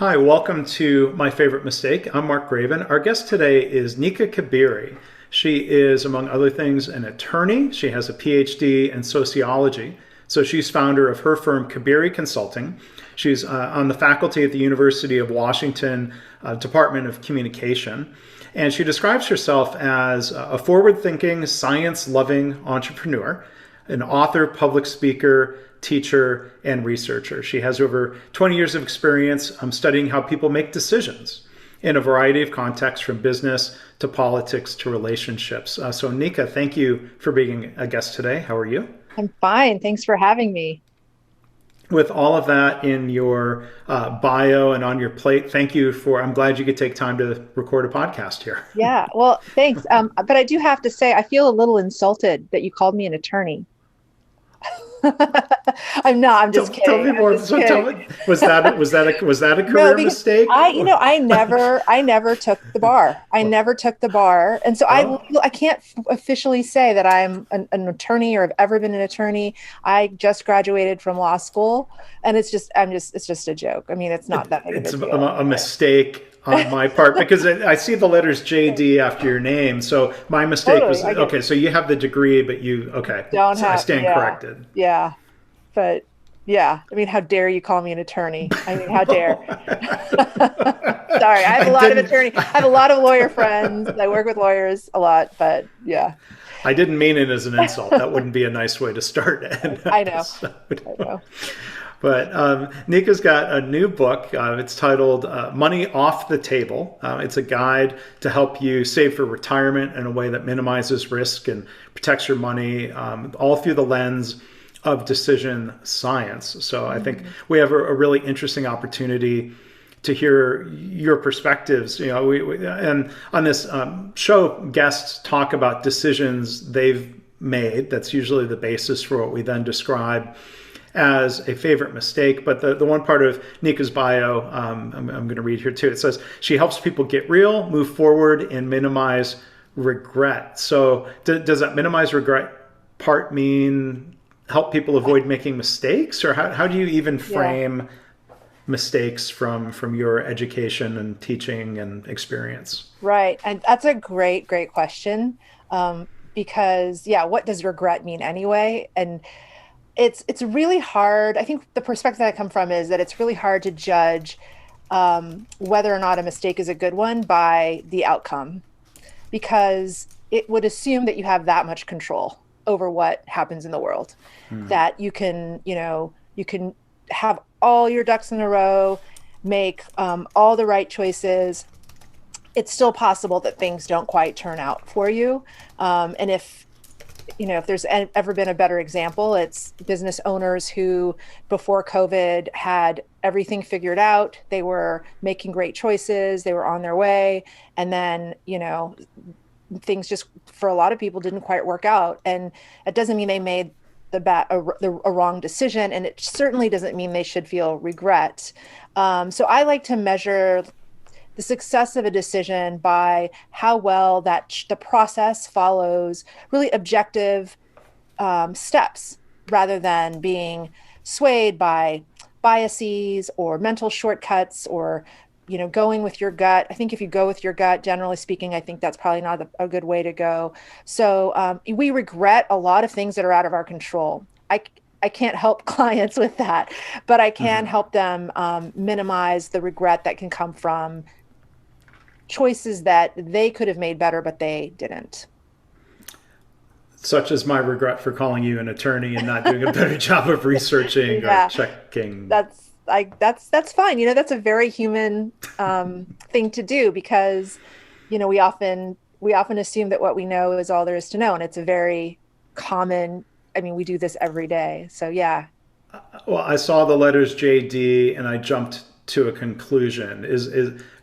Hi, welcome to My Favorite Mistake. I'm Mark Graven. Our guest today is Nika Kabiri. She is, among other things, an attorney. She has a PhD in sociology. So she's founder of her firm, Kabiri Consulting. She's on the faculty at the University of Washington Department of Communication. And she describes herself as a forward thinking, science loving entrepreneur, an author, public speaker, teacher, and researcher. She has over 20 years of experience studying how people make decisions in a variety of contexts, from business to politics to relationships. So, Nika, thank you for being a guest today. How are you? I'm fine. Thanks for having me. With all of that in your bio and on your plate, thank you for. I'm glad you could take time to record a podcast here. Yeah, well, thanks. But I do have to say, I feel a little insulted that you called me an attorney. I'm not. I'm just Tell kidding. me I'm more. just So tell kidding. me, was that a No, career because mistake? I never took the bar. I never took the bar, and so Oh, I can't officially say that I'm an attorney or have ever been an attorney. I just graduated from law school, and it's just a joke. I mean, it's not that big of a it's deal. a mistake on my part because I see the letters But JD after your name. So my mistake totally, was I get okay. So you have the degree, but you okay. don't So I have, stand yeah, corrected. yeah. But yeah, I mean, how dare you call me an attorney? I mean, how dare? Sorry, I didn't. I have a lot of lawyer friends. I work with lawyers a lot, but yeah, I didn't mean it as an insult. That wouldn't be a nice way to start an I know, episode. I know. But Nika's got a new book. It's titled Money Off the Table. It's a guide to help you save for retirement in a way that minimizes risk and protects your money, all through the lens of decision science. So I think Mhm. we have a really interesting opportunity to hear your perspectives. And on this show, guests talk about decisions they've made. That's usually the basis for what we then describe as a favorite mistake. But the one part of Nika's bio, I'm going to read here too. It says she helps people get real, move forward, and minimize regret. So does that minimize regret part mean help people avoid making mistakes, or how do you even Yeah, frame mistakes from your education and teaching and experience? right. And that's a great question. Because yeah, what does regret mean anyway? And it's really hard. I think the perspective that I come from is that it's really hard to judge whether or not a mistake is a good one by the outcome, because it would assume that you have that much control over what happens in the world, Hmm. that you can have all your ducks in a row, make all the right choices. It's still possible that things don't quite turn out for you. And if there's ever been a better example, it's business owners who before COVID had everything figured out. They were making great choices, they were on their way. And then, things just for a lot of people didn't quite work out. And it doesn't mean they made a wrong decision. And it certainly doesn't mean they should feel regret. So I like to measure the success of a decision by how well the process follows really objective steps, rather than being swayed by biases or mental shortcuts, or going with your gut. I think if you go with your gut, generally speaking, I think that's probably not a good way to go. So we regret a lot of things that are out of our control. I can't help clients with that, but I can Hmm. help them minimize the regret that can come from choices that they could have made better, but they didn't. Such as my regret for calling you an attorney and not doing a better job of researching or Yeah, checking. that's fine. That's a very human thing to do, because we often assume that what we know is all there is to know, and it's a very common. I mean, we do this every day. So yeah, Well, I saw the letters JD and I jumped to a conclusion.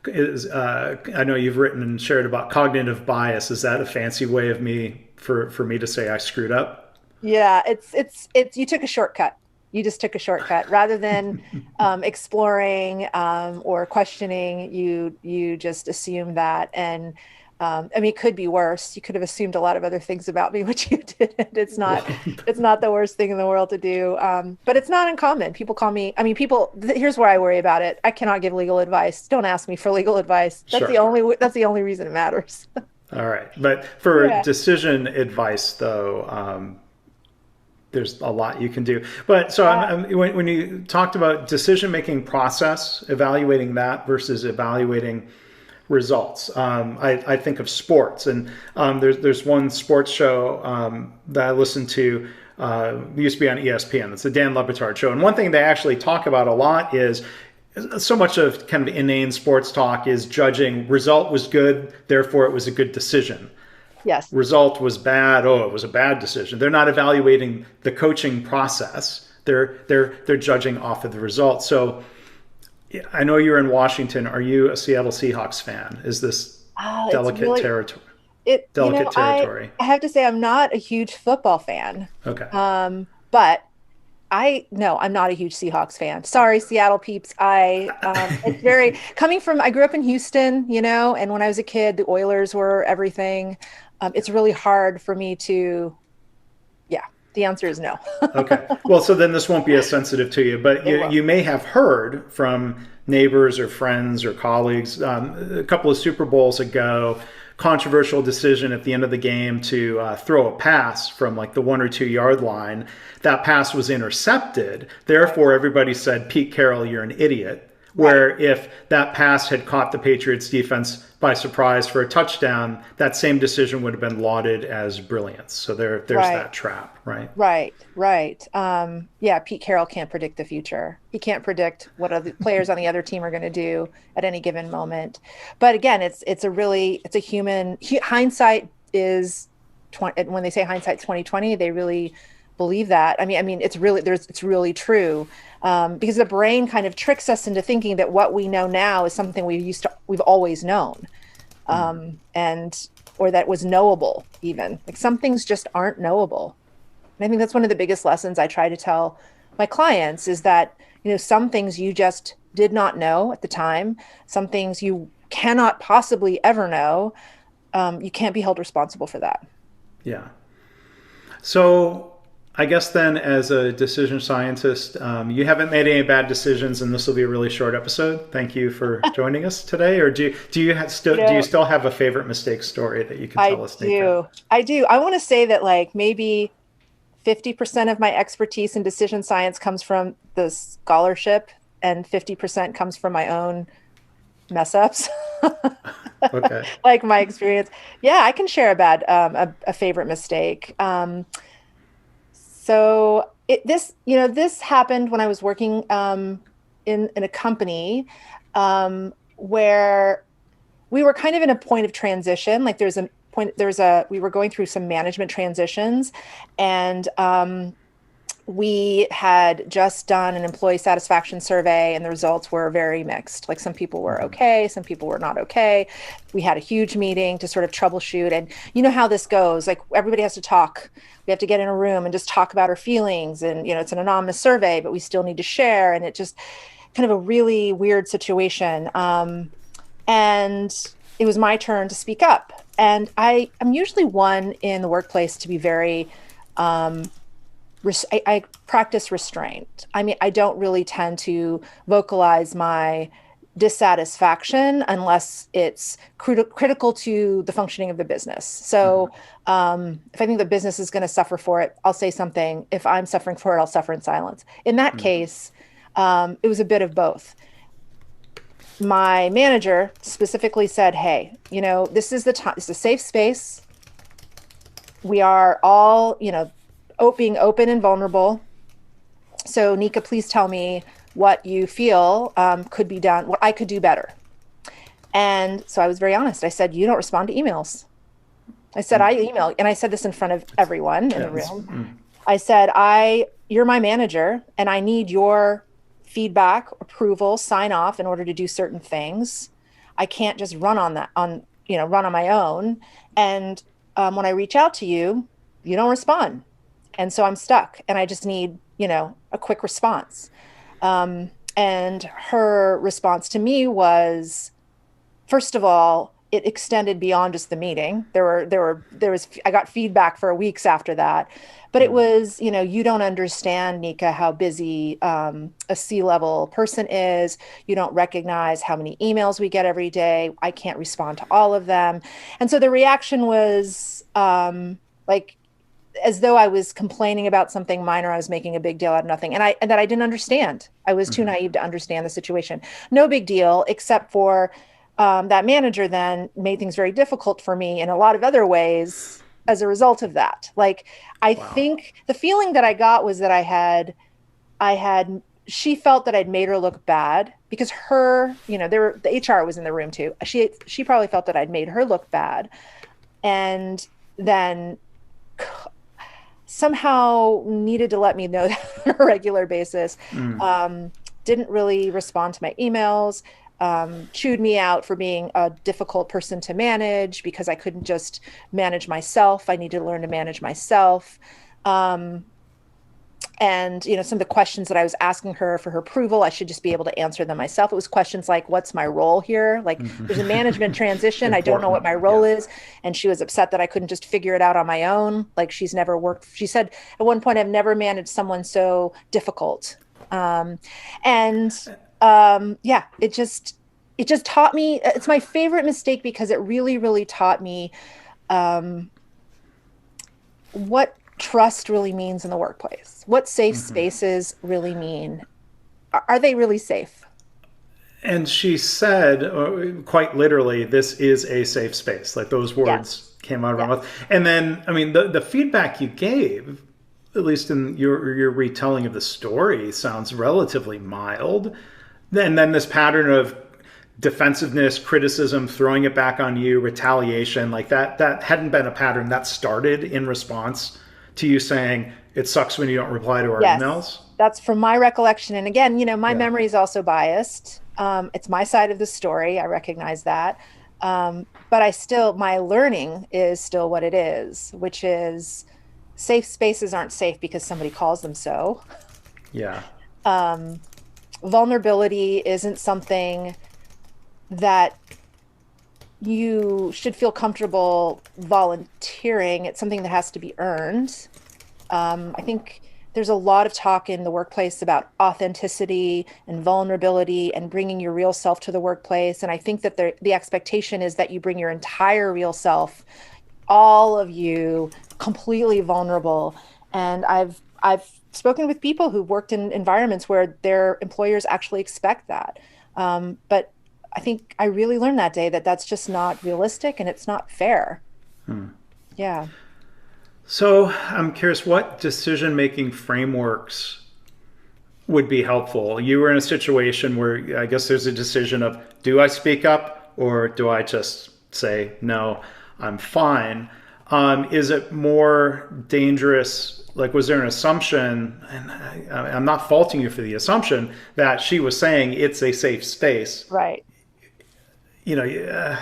I know you've written and shared about cognitive bias. Is that a fancy way of me to say I screwed up? yeah, it's you took a shortcut. You just took a shortcut rather than exploring or questioning. You just assume that, and I mean, it could be worse. You could have assumed a lot of other things about me, which you didn't. It's not the worst thing in the world to do. But it's not uncommon. People call me, I mean, here's where I worry about it. I cannot give legal advice. Don't ask me for legal advice. Sure. That's the only reason it matters. All right. But for Yeah. decision advice, though, there's a lot you can do. But so when you talked about decision making process, evaluating that versus evaluating results, I think of sports, and there's one sports show that I listen to. Used to be on ESPN. It's the Dan Le Batard show, and one thing they actually talk about a lot is so much of kind of inane sports talk is judging result was good, therefore it was a good decision. Yes. Result was bad, oh, it was a bad decision. They're not evaluating the coaching process. They're judging off of the result. So I know you're in Washington. Are you a Seattle Seahawks fan? Is this It's delicate really, territory? it, you know, Delicate territory. I have to say I'm not a huge football fan. Okay. But no, I'm not a huge Seahawks fan. Sorry, Seattle peeps. It's very coming from, I grew up in Houston, and when I was a kid, the Oilers were everything. It's really hard for me yeah, the answer is no. Okay. Well, so then this won't be as sensitive to you, but It will. you may have heard from neighbors or friends or colleagues a couple of Super Bowls ago, controversial decision at the end of the game to throw a pass from like the 1 or 2 yard line. That pass was intercepted. Therefore, everybody said, Pete Carroll, you're an idiot. Where if that pass had caught the Patriots defense by surprise for a touchdown, that same decision would have been lauded as brilliance. So there's Right. that trap, right? Right. Yeah, Pete Carroll can't predict the future. He can't predict what other players on the other team are going to do at any given moment. But again, it's a human hindsight is 20, when they say hindsight's 2020, they really believe that. I mean, it's really true. Because the brain kind of tricks us into thinking that what we know now is something we've always known, and or that was knowable even. Like some things just aren't knowable. And I think that's one of the biggest lessons I try to tell my clients is that, some things you just did not know at the time, some things you cannot possibly ever know. You can't be held responsible for that. Yeah. So I guess then, as a decision scientist, you haven't made any bad decisions, and this will be a really short episode. Thank you for joining us today. Or do you still have a favorite mistake story that you can tell us, Nika? I do. I want to say that like maybe 50% of my expertise in decision science comes from the scholarship, and 50% comes from my own mess ups. Okay. Like my experience. Yeah, I can share a favorite mistake. So this happened when I was working in a company where we were kind of in a point of transition. Like we were going through some management transitions, and we had just done an employee satisfaction survey, and the results were very mixed. Like some people were okay, some people were not okay. We had a huge meeting to sort of troubleshoot, and you know how this goes. Like everybody has to talk. We have to get in a room and just talk about our feelings, and it's an anonymous survey, but we still need to share, and it just kind of a really weird situation. And it was my turn to speak up, and I'm usually one in the workplace to be very I practice restraint. I mean, I don't really tend to vocalize my dissatisfaction unless it's critical to the functioning of the business. So if I think the business is going to suffer for it, I'll say something. If I'm suffering for it, I'll suffer in silence. In that case, it was a bit of both. My manager specifically said, hey, this is the time, it's a safe space. We are all, being open and vulnerable. So Nika, please tell me what you feel could be done, what I could do better. And so I was very honest. I said, you don't respond to emails. I said, I email, and I said this in front of everyone in the room. I said, you're my manager, and I need your feedback, approval, sign off in order to do certain things. I can't just run on my own. And when I reach out to you, you don't respond. And so I'm stuck, and I just need, a quick response. And her response to me was, first of all, it extended beyond just the meeting. I got feedback for weeks after that, but it was, you don't understand, Nika, how busy a C-level person is. You don't recognize how many emails we get every day. I can't respond to all of them. And so the reaction was like, as though I was complaining about something minor. I was making a big deal out of nothing. And that I didn't understand. I was too naive to understand the situation. No big deal, except for that manager then made things very difficult for me in a lot of other ways as a result of that. Like, I Wow. think the feeling that I got was that she felt that I'd made her look bad because the HR was in the room too. She probably felt that I'd made her look bad. And then somehow needed to let me know that on a regular basis. Didn't really respond to my emails, chewed me out for being a difficult person to manage because I couldn't just manage myself. I needed to learn to manage myself. And some of the questions that I was asking her for her approval, I should just be able to answer them myself. It was questions like, what's my role here? Like, there's a management transition. I don't know what Important. my role Yeah. is. And she was upset that I couldn't just figure it out on my own. Like, she's never worked. She said at one point, I've never managed someone so difficult. And yeah, it just taught me. It's my favorite mistake because it really, really taught me what trust really means in the workplace, what safe spaces really mean. Are they really safe? And she said, quite literally, this is a safe space. Like those Yes. words came out of her Yes. mouth. And then, I mean, the feedback you gave, at least in your retelling of the story, sounds relatively mild. And then this pattern of defensiveness, criticism, throwing it back on you, retaliation, like that hadn't been a pattern that started in response to you saying, it sucks when you don't reply to our Yes. emails. That's from my recollection. And again, my Yeah. memory is also biased. It's my side of the story. I recognize that. But my learning is still what it is, which is safe spaces aren't safe because somebody calls them so. Yeah. Vulnerability isn't something that you should feel comfortable volunteering. It's something that has to be earned. I think there's a lot of talk in the workplace about authenticity and vulnerability and bringing your real self to the workplace. And I think that the expectation is that you bring your entire real self, all of you, completely vulnerable. And I've spoken with people who've worked in environments where their employers actually expect that. But I think I really learned that day that that's just not realistic and it's not fair. Yeah. So I'm curious, what decision-making frameworks would be helpful? You were in a situation where I guess there's a decision of, do I speak up or do I just say, no, I'm fine? Is it more dangerous? Like, was there an assumption, and I'm not faulting you for the assumption, that she was saying it's a safe space? Right. I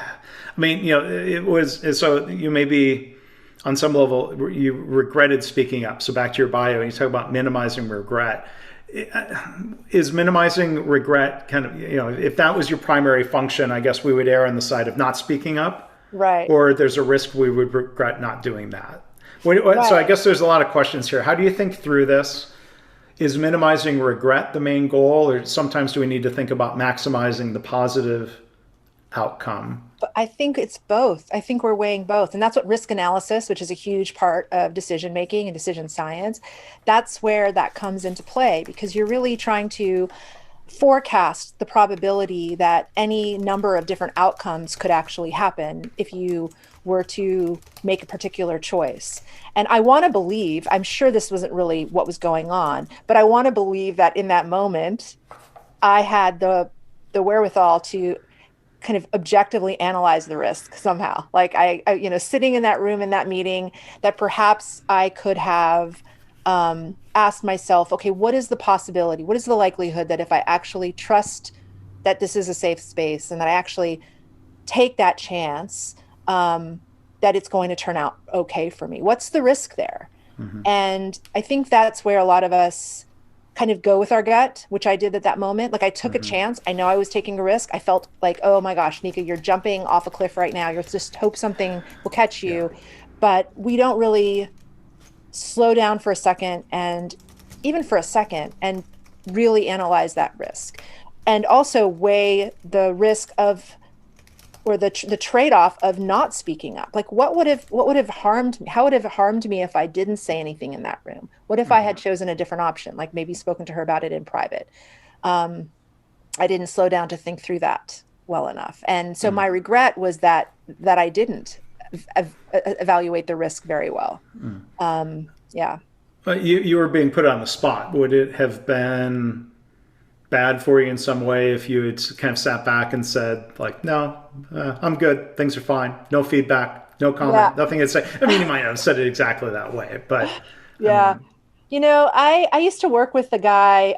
mean, it was, so you maybe on some level you regretted speaking up. So back to your bio, you talk about minimizing regret. Is minimizing regret kind of, if that was your primary function, I guess we would err on the side of not speaking up, Right. or there's a risk we would regret not doing that. So I Right. guess there's a lot of questions here. How do you think through this? Is minimizing regret the main goal, or sometimes do we need to think about maximizing the positive outcome? But I think it's both. I think we're weighing both. And that's what risk analysis, which is a huge part of decision making and decision science, that's where that comes into play because you're really trying to forecast the probability that any number of different outcomes could actually happen if you were to make a particular choice. And I want to believe, I'm sure this wasn't really what was going on, but I want to believe that in that moment, I had the wherewithal to kind of objectively analyze the risk somehow. Like sitting in that room in that meeting, that perhaps I could have asked myself, okay, what is the possibility? What is the likelihood that if I actually trust that this is a safe space and that I actually take that chance, that it's going to turn out okay for me? What's the risk there? And I think that's where a lot of us kind of go with our gut, which I did at that moment. Like I took a Hmm. chance. I know I was taking a risk. I felt like, oh my gosh, Nika, you're jumping off a cliff right now. You're just hope something will catch Yeah. you. But we don't really slow down for a second and even for a second and really analyze that risk. And also weigh the risk of or the trade-off of not speaking up. Like what would have harmed me? How would it have harmed me if I didn't say anything in that room? What if I Hmm. had chosen a different option, like maybe spoken to her about it in private? um, I didn't slow down to think through that well enough, and so my regret was that I didn't evaluate the risk very well. Yeah. But you were being put on the spot. Would it have been bad for you in some way if you had kind of sat back and said, like, no, I'm good, things are fine, no feedback, no Yeah. comment, nothing to say? I mean, you might not have said it exactly that way, but I Yeah. mean, I used to work with a guy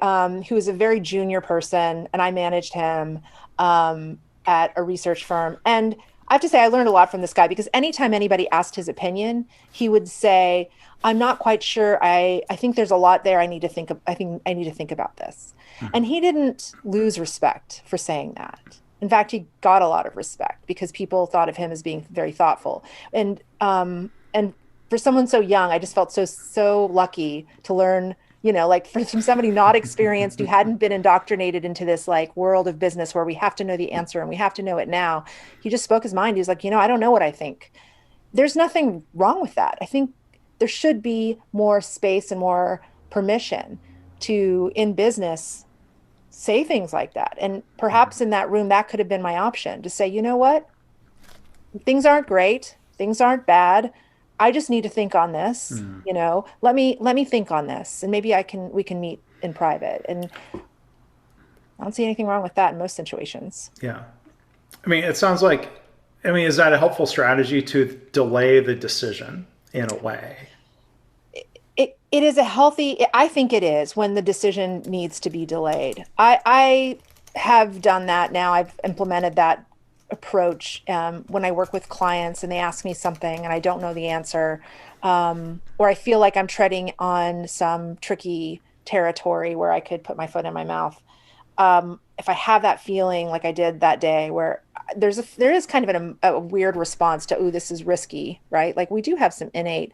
who was a very junior person, and I managed him at a research firm. And I have to say, I learned a lot from this guy because anytime anybody asked his opinion, he would say, "I'm not quite sure. I think there's a lot there. I need to think of, I think I need to think about this." And he didn't lose respect for saying that. In fact, he got a lot of respect because people thought of him as being very thoughtful. And for someone so young, I just felt so lucky to learn, like from somebody not experienced who hadn't been indoctrinated into this like world of business where we have to know the answer and we have to know it now. He just spoke his mind. He was like, I don't know what I think. There's nothing wrong with that. I think there should be more space and more permission to, in business, say things like that. And perhaps in that room, that could have been my option to say, you know what? Things aren't great, things aren't bad. I just need to think on this, let me think on this, and maybe we can meet in private. And I don't see anything wrong with that in most situations. yeah. I mean, it sounds like, I mean, is that a helpful strategy to delay the decision in a way? It is a healthy, I think it is when the decision needs to be delayed. I have done that now. I've implemented that approach when I work with clients and they ask me something and I don't know the answer, or I feel like I'm treading on some tricky territory where I could put my foot in my mouth. If I have that feeling like I did that day where there is kind of a weird response to, oh, this is risky, right? Like we do have some innate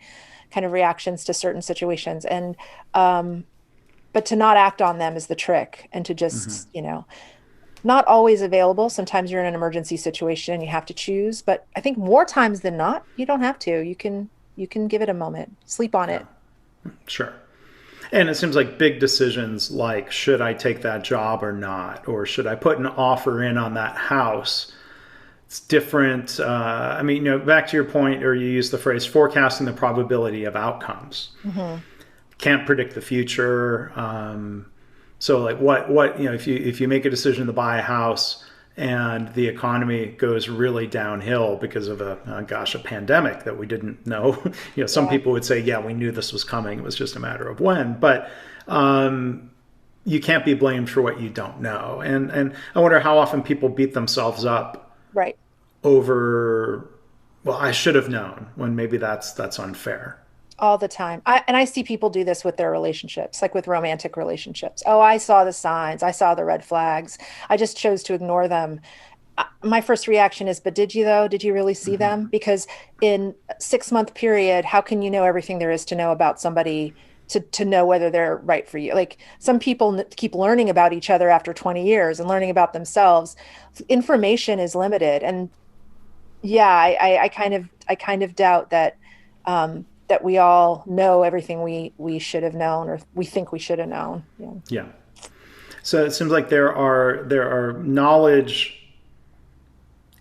kind of reactions to certain situations, and but to not act on them is the trick, and to just, not always available. Sometimes you're in an emergency situation and you have to choose, but I think more times than not, you don't have to. You can give it a moment, sleep on Yeah, it. sure. And it seems like big decisions like, should I take that job or not? Or should I put an offer in on that house? It's different. I mean, back to your point, or you use the phrase forecasting the probability of outcomes. Hmm. Can't predict the future. So like what if you make a decision to buy a house and the economy goes really downhill because of a pandemic that we didn't know. Some Yeah. people would say, yeah, we knew this was coming. It was just a matter of when. But you can't be blamed for what you don't know. And I wonder how often people beat themselves up Right. over, well, I should have known, when maybe that's unfair. All the time. And I see people do this with their relationships, like with romantic relationships. Oh, I saw the signs. I saw the red flags. I just chose to ignore them. My first reaction is, but did you though? Did you really see them? Because in a 6 month period, how can you know everything there is to know about somebody to know whether they're right for you? Like some people keep learning about each other after 20 years and learning about themselves. Information is limited. And yeah, I kind of doubt that we all know everything we should have known, or we think we should have known. Yeah. Yeah. So it seems like there are knowledge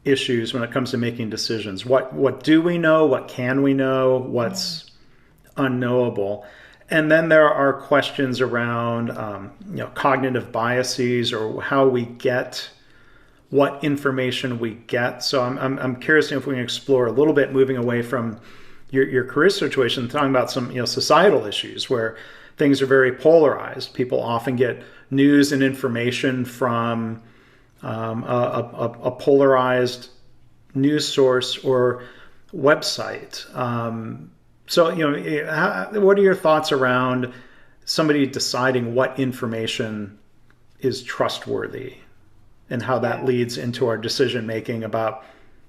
issues when it comes to making decisions. What do we know? What can we know? What's unknowable? And then there are questions around cognitive biases, or how we get what information we get. So I'm curious if we can explore a little bit, moving away from your career situation, talking about some societal issues where things are very polarized. People often get news and information from a polarized news source or website. So what are your thoughts around somebody deciding what information is trustworthy and how that leads into our decision making about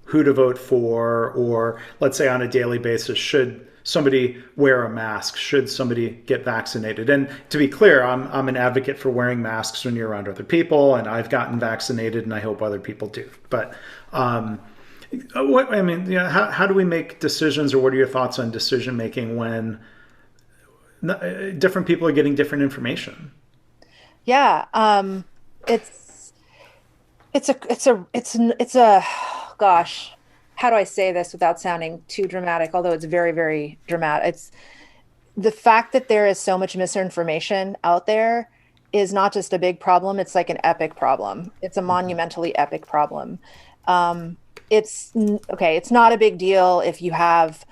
who to vote for, or let's say on a daily basis, should somebody wear a mask? Should somebody get vaccinated? And to be clear, I'm an advocate for wearing masks when you're around other people, and I've gotten vaccinated, and I hope other people do. But how do we make decisions, or what are your thoughts on decision making when different people are getting different information? Yeah, it's a gosh, how do I say this without sounding too dramatic? Although it's very, very dramatic. It's the fact that there is so much misinformation out there is not just a big problem. It's like an epic problem. It's a monumentally epic problem. Okay. It's not a big deal if you have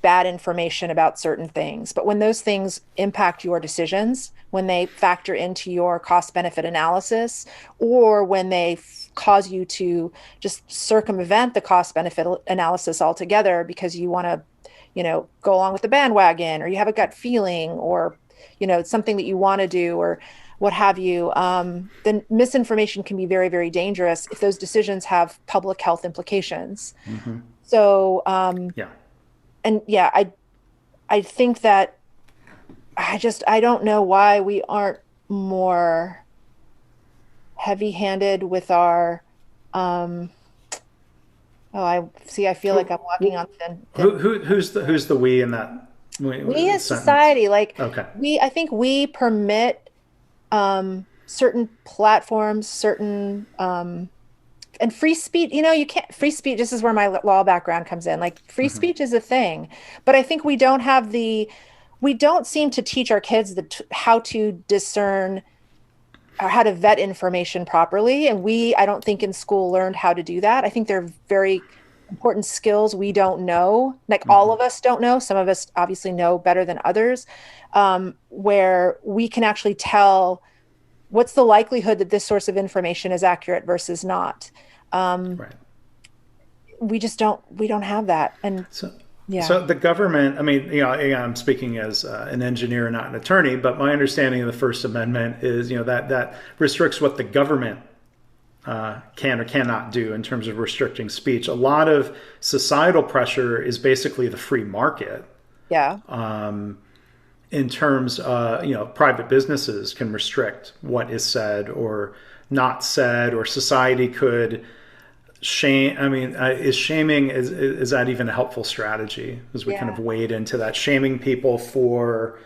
bad information about certain things, but when those things impact your decisions, when they factor into your cost benefit analysis, or when they cause you to just circumvent the cost benefit analysis altogether because you want to, go along with the bandwagon, or you have a gut feeling, or, it's something that you want to do, or what have you, then misinformation can be very, very dangerous if those decisions have public health implications. So, Yeah. and yeah, I think that I don't know why we aren't more heavy-handed with our I feel like I'm walking on Who's the we in that we as sentence? society, like Okay. I think we permit certain platforms, certain and free speech, you can't free speech. This is where my law background comes in. Like free speech is a thing, but I think we don't seem to teach our kids how to discern or how to vet information properly. And I don't think in school learned how to do that. I think they're very important skills we don't know. Like all of us don't know. Some of us obviously know better than others, where we can actually tell what's the likelihood that this source of information is accurate versus not. Right. We don't have that. And yeah. So the government, I mean, again, I'm speaking as an engineer, not an attorney, but my understanding of the First Amendment is, that restricts what the government can or cannot do in terms of restricting speech. A lot of societal pressure is basically the free market. Yeah. In terms, private businesses can restrict what is said or not said, or society could shame. I mean, is shaming, is that even a helpful strategy as we kind of wade into that, shaming people for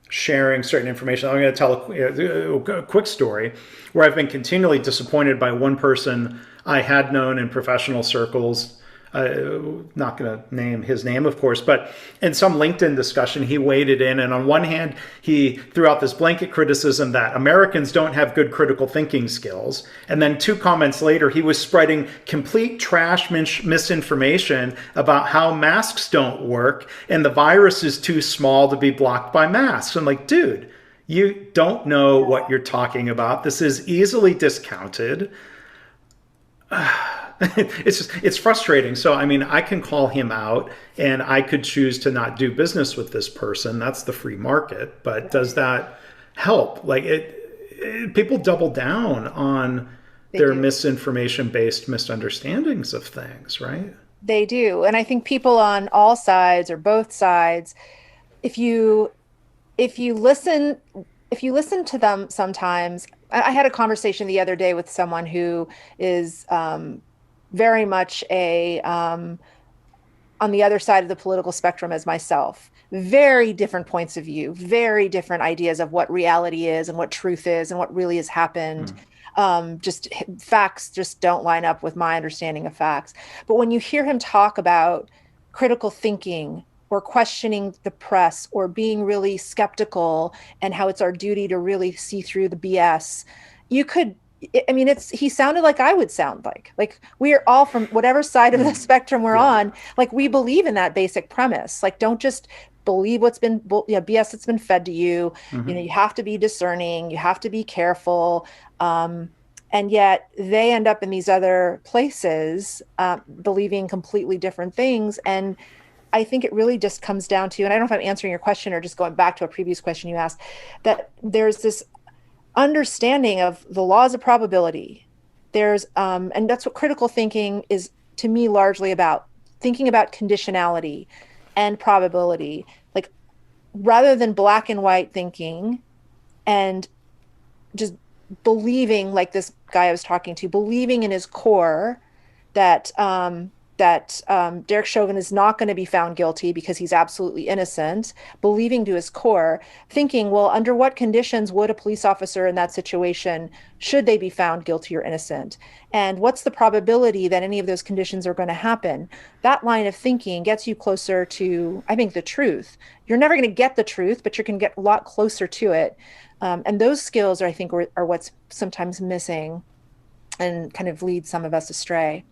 sharing certain information? I'm going to tell a quick story where I've been continually disappointed by one person I had known in professional circles. Not going to name his name, of course, but in some LinkedIn discussion, he waded in. And on one hand, he threw out this blanket criticism that Americans don't have good critical thinking skills. And then 2 comments later, he was spreading complete trash misinformation about how masks don't work and the virus is too small to be blocked by masks. I'm like, dude, you don't know what you're talking about. This is easily discounted. It's frustrating. So, I mean, I can call him out and I could choose to not do business with this person. That's the free market. But does that help? Like people double down on their misinformation-based misunderstandings of things, right? They do. And I think people on all sides or both sides, if you listen to them sometimes. I had a conversation the other day with someone who is very much on the other side of the political spectrum as myself. Very different points of view, very different ideas of what reality is and what truth is and what really has happened. Just facts just don't line up with my understanding of facts. But when you hear him talk about critical thinking or questioning the press or being really skeptical and how it's our duty to really see through the BS, he sounded like I would sound like we are all from whatever side of the spectrum we're on. Like we believe in that basic premise. Like, don't just believe what's been BS that's been fed to you. You have to be discerning, you have to be careful. And yet they end up in these other places, believing completely different things. And I think it really just comes down to, and I don't know if I'm answering your question or just going back to a previous question you asked, that there's this understanding of the laws of probability. And that's what critical thinking is to me largely about, thinking about conditionality and probability, like rather than black and white thinking and just believing, like this guy I was talking to, believing in his core that Derek Chauvin is not going to be found guilty because he's absolutely innocent, believing to his core, thinking, well, under what conditions would a police officer in that situation, should they be found guilty or innocent? And what's the probability that any of those conditions are going to happen? That line of thinking gets you closer to, I think, the truth. You're never going to get the truth, but you're going to get a lot closer to it. And those skills, I think, are what's sometimes missing and kind of lead some of us astray.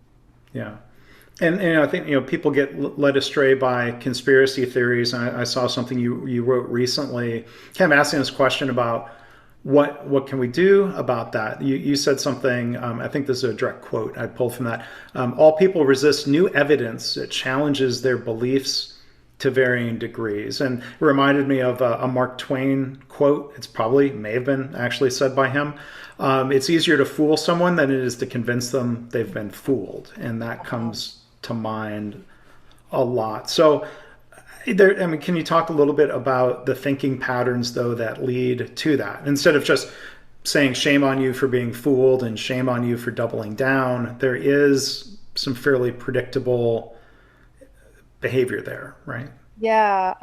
Yeah. And I think people get led astray by conspiracy theories. And I saw something you wrote recently, kind of asking this question about what can we do about that. You said something. I think this is a direct quote I pulled from that. All people resist new evidence that challenges their beliefs to varying degrees, and it reminded me of a Mark Twain quote. It's probably may have been actually said by him. It's easier to fool someone than it is to convince them they've been fooled, and that comes to mind a lot. So, can you talk a little bit about the thinking patterns, though, that lead to that? Instead of just saying shame on you for being fooled and shame on you for doubling down, there is some fairly predictable behavior there, right? Yeah.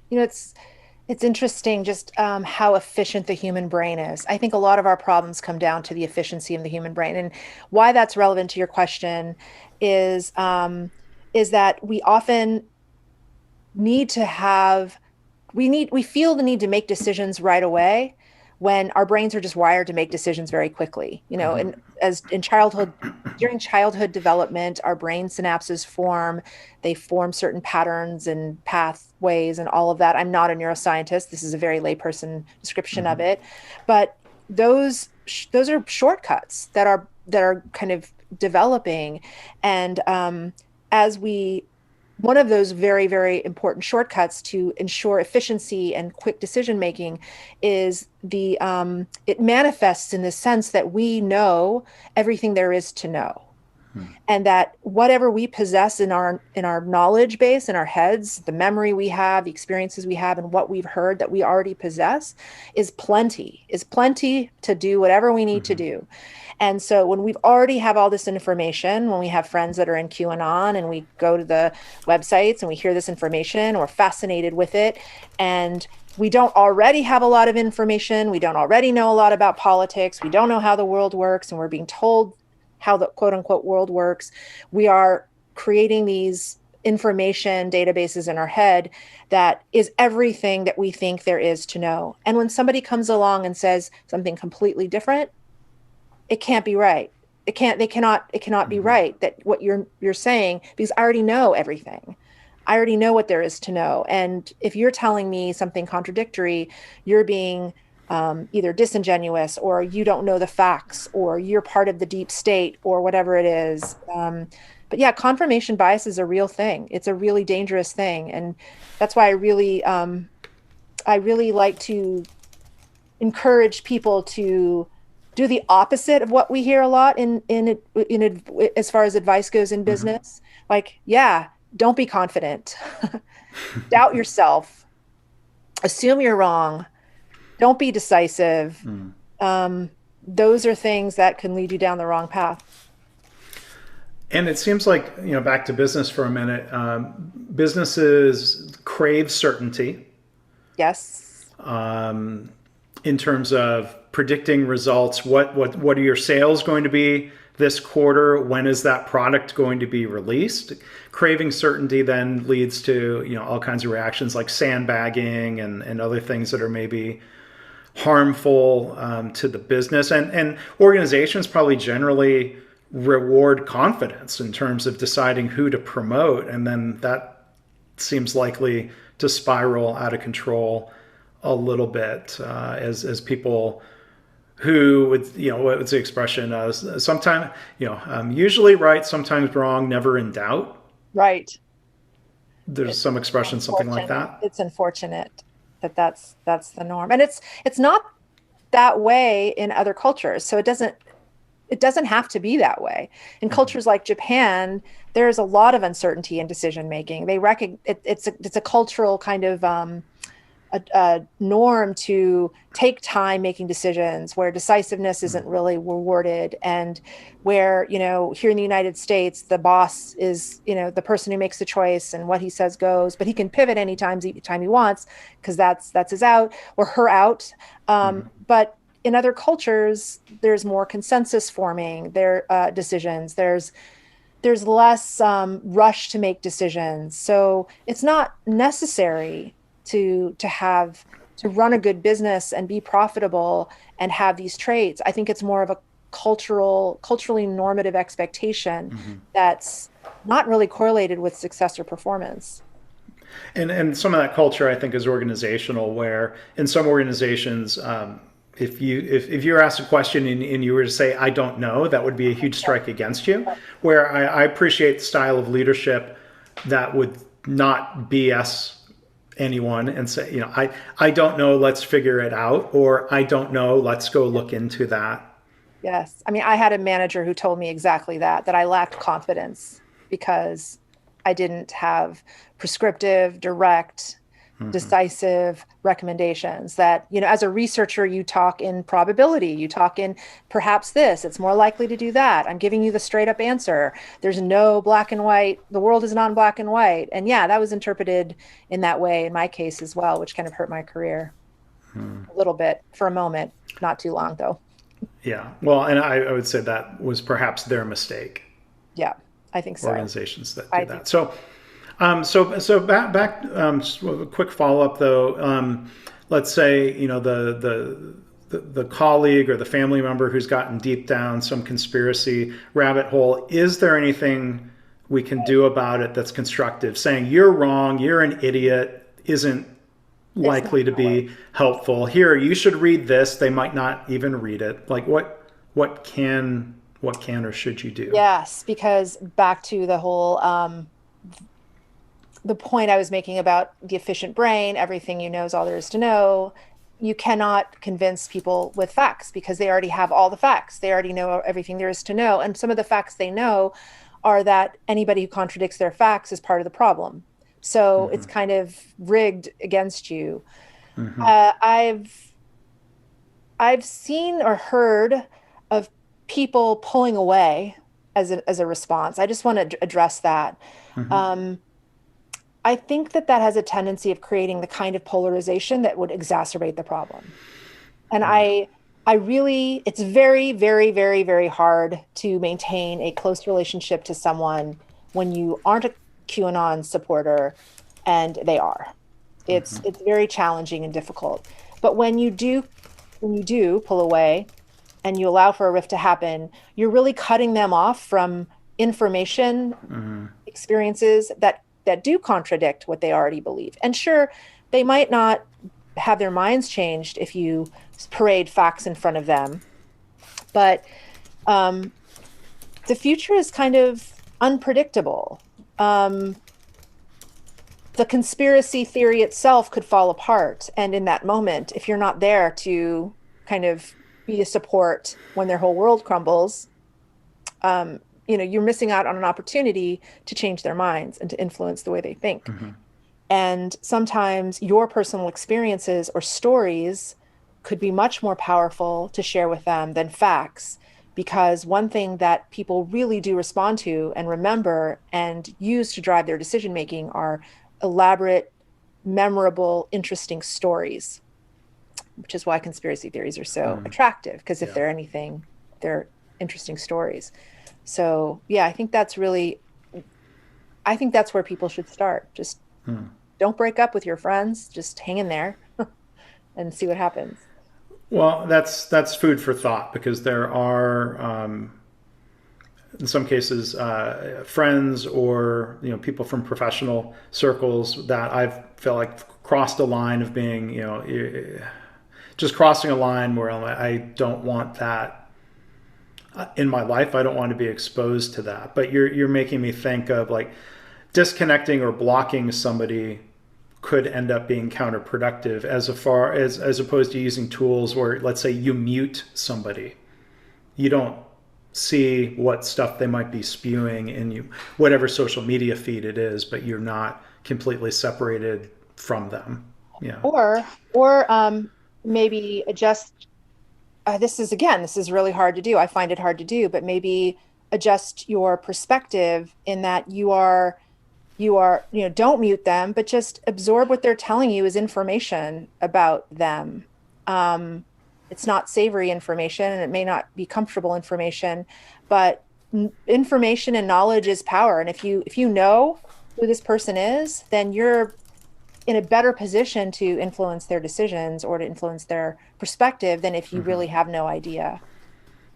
It's interesting just how efficient the human brain is. I think a lot of our problems come down to the efficiency of the human brain, and why that's relevant to your question is is that we often need to have we feel the need to make decisions right away when our brains are just wired to make decisions very quickly. And as in childhood, during childhood development, our brain synapses form, they form certain patterns and pathways and all of that. I'm not a neuroscientist. This is a very layperson description of it, but those are shortcuts that are kind of developing. And as we one of those very, very important shortcuts to ensure efficiency and quick decision making is it manifests in the sense that we know everything there is to know. And that whatever we possess in our knowledge base, in our heads, the memory we have, the experiences we have, and what we've heard that we already possess is plenty to do whatever we need to do. And so when we've already have all this information, when we have friends that are in QAnon and we go to the websites and we hear this information, we're fascinated with it, and we don't already have a lot of information, we don't already know a lot about politics, we don't know how the world works, and we're being told how the quote unquote world works, we are creating these information databases in our head that is everything that we think there is to know. And when somebody comes along and says something completely different, it can't be right. It cannot be right that what you're saying, because I already know everything. I already know what there is to know. And if you're telling me something contradictory, you're being either disingenuous, or you don't know the facts, or you're part of the deep state, or whatever it is. But yeah, confirmation bias is a real thing. It's a really dangerous thing. And that's why I really like to encourage people to do the opposite of what we hear a lot in as far as advice goes in business. Like, yeah, don't be confident. Doubt yourself. Assume you're wrong. Don't be decisive. Those are things that can lead you down the wrong path. And it seems like, back to business for a minute, businesses crave certainty. Yes. In terms of predicting results, what are your sales going to be this quarter? When is that product going to be released? Craving certainty then leads to all kinds of reactions like sandbagging and other things that are maybe harmful to the business. And organizations probably generally reward confidence in terms of deciding who to promote, and then that seems likely to spiral out of control a little bit as people who would, what's the expression? Sometimes, usually right, sometimes wrong, never in doubt. Right. there's some expression, something like Unfortunate. that. It's unfortunate that that's the norm, and it's not that way in other cultures. So it doesn't have to be that way. In cultures like Japan, there's a lot of uncertainty in decision making. They it's a cultural kind of a norm to take time making decisions where decisiveness isn't really rewarded, and where, here in the United States, the boss is, the person who makes the choice, and what he says goes, but he can pivot anytime he wants, because that's his out or her out. But in other cultures, there's more consensus forming their decisions. There's less rush to make decisions. So it's not necessary to run a good business and be profitable and have these traits. I think it's more of a culturally normative expectation that's not really correlated with success or performance. And some of that culture, I think, is organizational, where in some organizations, if you're asked a question and you were to say, I don't know, that would be a huge strike against you. Where I appreciate the style of leadership that would not BS anyone and say, I don't know, let's figure it out, or I don't know, let's go look into that. Yes. I mean, I had a manager who told me exactly that I lacked confidence because I didn't have prescriptive, direct, decisive recommendations. That, as a researcher, you talk in probability, you talk in perhaps this, it's more likely to do that. I'm giving you the straight up answer. There's no black and white. The world is non black and white. And yeah, that was interpreted in that way in my case as well, which kind of hurt my career a little bit for a moment, not too long though. Yeah. Well, and I would say that was perhaps their mistake. Yeah, I think so. Organizations that do that. So back just a quick follow up though. Let's say the colleague or the family member who's gotten deep down some conspiracy rabbit hole. Is there anything we can do about it that's constructive? Saying you're wrong, you're an idiot, isn't likely to be helpful. Here, you should read this. They might not even read it. Like what can or should you do? Yes, because back to the whole the point I was making about the efficient brain, everything you know is all there is to know. You cannot convince people with facts because they already have all the facts. They already know everything there is to know. And some of the facts they know are that anybody who contradicts their facts is part of the problem. So it's kind of rigged against you. I've seen or heard of people pulling away as a response. I just want to address that. I think that has a tendency of creating the kind of polarization that would exacerbate the problem. And I really, it's very, very, very, very hard to maintain a close relationship to someone when you aren't a QAnon supporter and they are. It's very challenging and difficult. But when you do pull away and you allow for a rift to happen, you're really cutting them off from information, experiences that do contradict what they already believe. And sure, they might not have their minds changed if you parade facts in front of them. But the future is kind of unpredictable. The conspiracy theory itself could fall apart. And in that moment, if you're not there to kind of be a support when their whole world crumbles, you're missing out on an opportunity to change their minds and to influence the way they think. And sometimes your personal experiences or stories could be much more powerful to share with them than facts. Because one thing that people really do respond to and remember and use to drive their decision making are elaborate, memorable, interesting stories, which is why conspiracy theories are so attractive. Because if they're anything, they're interesting stories. So yeah, I think that's where people should start. Just don't break up with your friends. Just hang in there and see what happens. Well, that's food for thought, because there are, in some cases, friends or people from professional circles that I feel like crossed a line of being, just crossing a line where I don't want that in my life. I don't want to be exposed to that. But you're making me think of, like, disconnecting or blocking somebody could end up being counterproductive as opposed to using tools where, let's say, you mute somebody. You don't see what stuff they might be spewing in you, whatever social media feed it is, but you're not completely separated from them. Yeah. Or maybe adjust. This is really hard to do. I find it hard to do, but maybe adjust your perspective in that don't mute them, but just absorb what they're telling you as information about them. It's not savory information and it may not be comfortable information, but information and knowledge is power. And if you know who this person is, then you're in a better position to influence their decisions or to influence their perspective than if you really have no idea.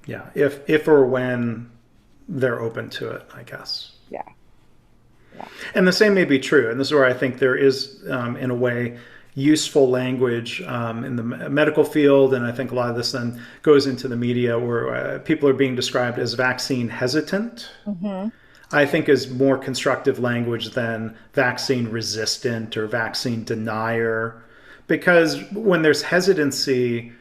Yeah. If or when they're open to it, I guess. Yeah. Yeah. And the same may be true. And this is where I think there is, in a way, useful language in the medical field. And I think a lot of this then goes into the media where people are being described as vaccine hesitant. Mm-hmm. I think is more constructive language than vaccine resistant or vaccine denier. Because when there's hesitancy,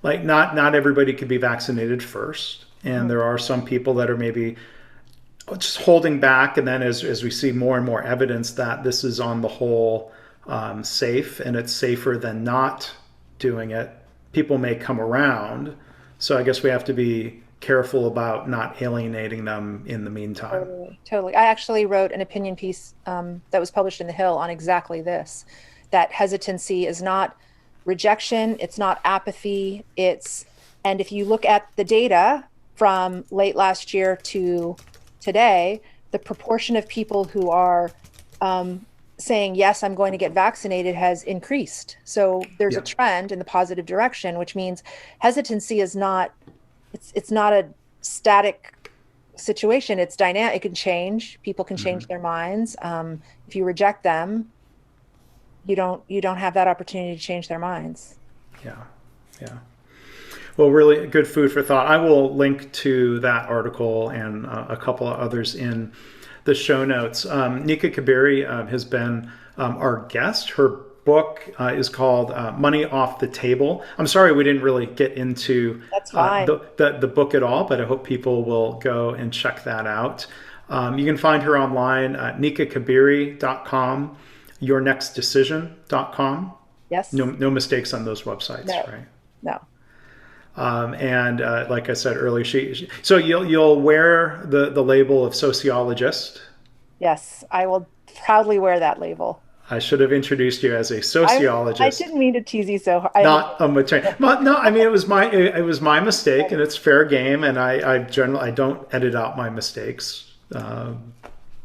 like not everybody could be vaccinated first. And there are some people that are maybe just holding back. And then as we see more and more evidence that this is on the whole safe and it's safer than not doing it, people may come around. So I guess we have to be careful about not alienating them in the meantime. Totally. I actually wrote an opinion piece that was published in The Hill on exactly this, that hesitancy is not rejection, it's not apathy, and if you look at the data from late last year to today, the proportion of people who are saying, yes, I'm going to get vaccinated has increased. So there's a trend in the positive direction, which means hesitancy is not, it's not a static situation. It's dynamic. It can change. People can change their minds. If you reject them, you don't have that opportunity to change their minds. Yeah. Yeah. Well, really good food for thought. I will link to that article and a couple of others in the show notes. Nika Kabiri has been our guest. Her book is called Money Off the Table. I'm sorry we didn't really get into the book at all, but I hope people will go and check that out. You can find her online at nikakabiri.com, yournextdecision.com. Yes. No mistakes on those websites, right? No. And like I said earlier, so you'll wear the label of sociologist. Yes, I will proudly wear that label. I should have introduced you as a sociologist. I didn't mean to tease you so hard. Not a maternity. No, I mean it was my mistake, and it's fair game. And I generally I don't edit out my mistakes,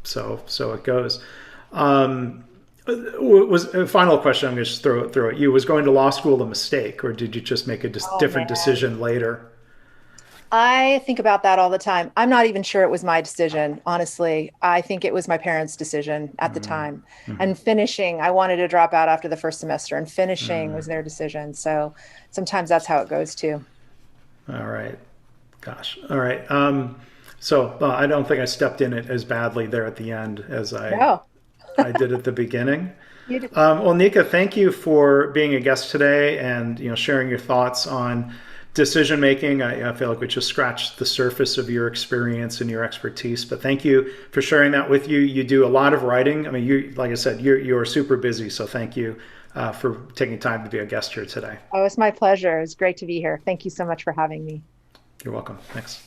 so it goes. Was a final question? I'm going to just throw it at you. Was going to law school a mistake, or did you just make a different decision later? I think about that all the time. I'm not even sure it was my decision, honestly. I think it was my parents' decision at the time. And finishing, I wanted to drop out after the first semester, and finishing was their decision. So sometimes that's how it goes too. All right. Gosh. All right. So I don't think I stepped in it as badly there at the end as I did at the beginning. Well, Nika, thank you for being a guest today and sharing your thoughts on decision making. I feel like we just scratched the surface of your experience and your expertise, but thank you for sharing that with you. You do a lot of writing. I mean, like I said, you're super busy, so thank you for taking time to be a guest here today. Oh, it's my pleasure. It's great to be here. Thank you so much for having me. You're welcome. Thanks.